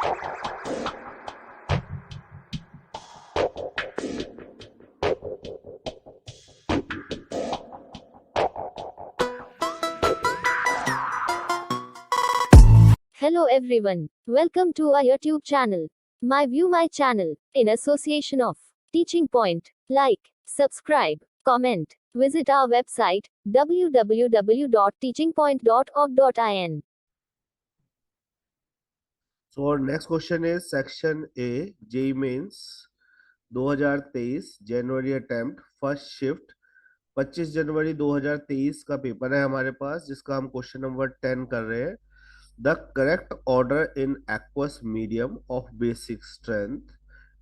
Hello everyone. Welcome to our YouTube channel. My View My channel, in association of Teaching Point. Like, subscribe, comment. Visit our website www.teachingpoint.org.in. So our next question is section A, JEE Mains 2023 January attempt first shift 25 जनवरी 2023 का paper है हमारे पास, जिसका हम question number 10 कर रहे हैं। The correct order in aqueous medium of basic strength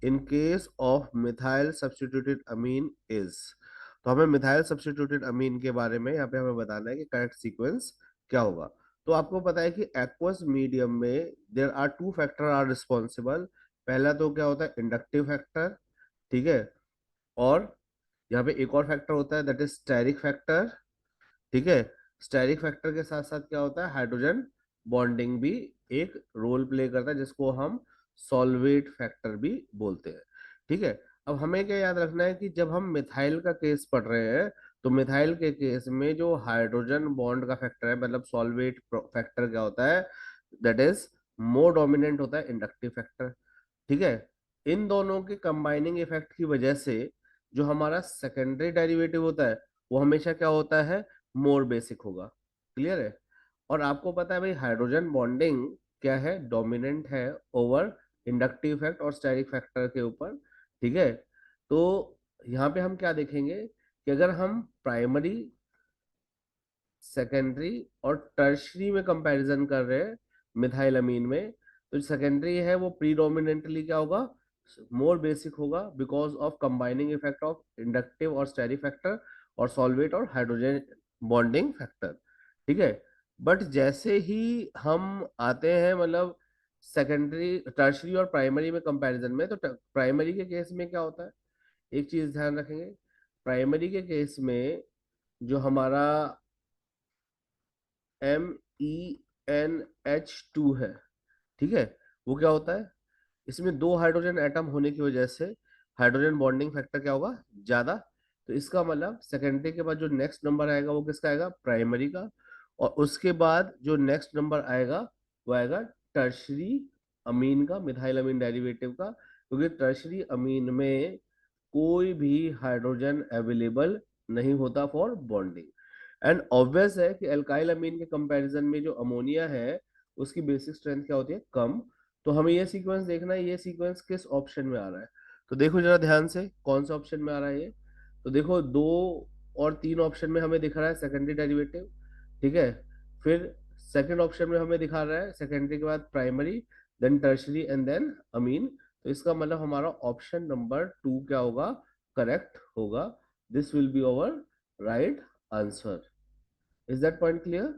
in case of methyl substituted amine is. तो हमें मिथाइल सब्स्टिट्यूटेड अमीन के बारे में यहाँ पे हमें बताना है कि करेक्ट सीक्वेंस क्या होगा। तो आपको पता है कि एक्वस मीडियम में there are two factor are responsible. पहला तो क्या होता है, इंडक्टिव फैक्टर, ठीक है, और यहाँ पे एक और फैक्टर होता है दैट इज स्टेरिक फैक्टर, ठीक है। स्टेरिक फैक्टर के साथ साथ क्या होता है, हाइड्रोजन बॉन्डिंग भी एक रोल प्ले करता है, जिसको हम सॉल्वेट फैक्टर भी बोलते हैं, ठीक है। अब हमें क्या याद रखना है कि जब हम मिथाइल का केस पढ़ रहे हैं तो मिथाइल के केस में जो हाइड्रोजन बॉन्ड का फैक्टर है, मतलब सॉल्वेट फैक्टर क्या होता है, दैट इज मोर डोमिनेंट होता है इंडक्टिव फैक्टर, ठीक है। इन दोनों के कंबाइनिंग इफेक्ट की वजह से जो हमारा सेकेंडरी डेरिवेटिव होता है वो हमेशा क्या होता है, मोर बेसिक होगा। क्लियर है। और आपको पता है भाई, हाइड्रोजन बॉन्डिंग क्या है, डोमिनेंट है ओवर इंडक्टिव इफेक्ट और स्टेरिक फैक्टर के ऊपर, ठीक है। तो यहाँ पे हम क्या देखेंगे कि अगर हम प्राइमरी, सेकेंडरी और टर्शरी में कंपैरिजन कर रहे हैं मिथाइल अमीन में, तो सेकेंडरी है वो प्रीडोमिनेंटली क्या होगा, मोर बेसिक होगा because of combining effect of inductive और स्टेरिक फैक्टर और सॉल्वेट और हाइड्रोजन बॉन्डिंग फैक्टर, ठीक है। बट जैसे ही हम आते हैं मतलब सेकेंडरी, टर्शरी और प्राइमरी में कंपैरिजन में, तो प्राइमरी के केस में क्या होता है, एक चीज ध्यान रखेंगे, प्राइमरी के केस में जो हमारा MEnH2 है, ठीक है, वो क्या होता है, इसमें दो हाइड्रोजन एटम होने की वजह से हाइड्रोजन बॉन्डिंग फैक्टर क्या होगा, ज्यादा। तो इसका मतलब सेकेंडरी के बाद जो नेक्स्ट नंबर आएगा वो किसका आएगा, प्राइमरी का। और उसके बाद जो नेक्स्ट नंबर आएगा वो आएगा टर्शरी अमीन का, मिथाइल अमीन डेरिवेटिव का, क्योंकि टर्शरी अमीन में कोई भी हाइड्रोजन अवेलेबल नहीं होता फॉर बॉन्डिंग। एंड ऑब्वियस है कि एल्काइल अमीन के कंपैरिजन में जो अमोनिया है उसकी बेसिक स्ट्रेंथ क्या होती है, कम। तो हमें ये सीक्वेंस देखना है, ये सीक्वेंस किस ऑप्शन में आ रहा है। तो देखो जरा ध्यान से कौन सा ऑप्शन में आ रहा है ये। तो देखो 2 और 3 ऑप्शन में हमें दिख रहा है सेकेंडरी डेरिवेटिव, ठीक है। फिर सेकंड ऑप्शन में हमें दिखा रहा है सेकेंडरी के बाद primary, then tertiary and then amine. तो इसका मतलब हमारा ऑप्शन नंबर 2 क्या होगा, करेक्ट होगा। This will be our right answer. Is that point clear?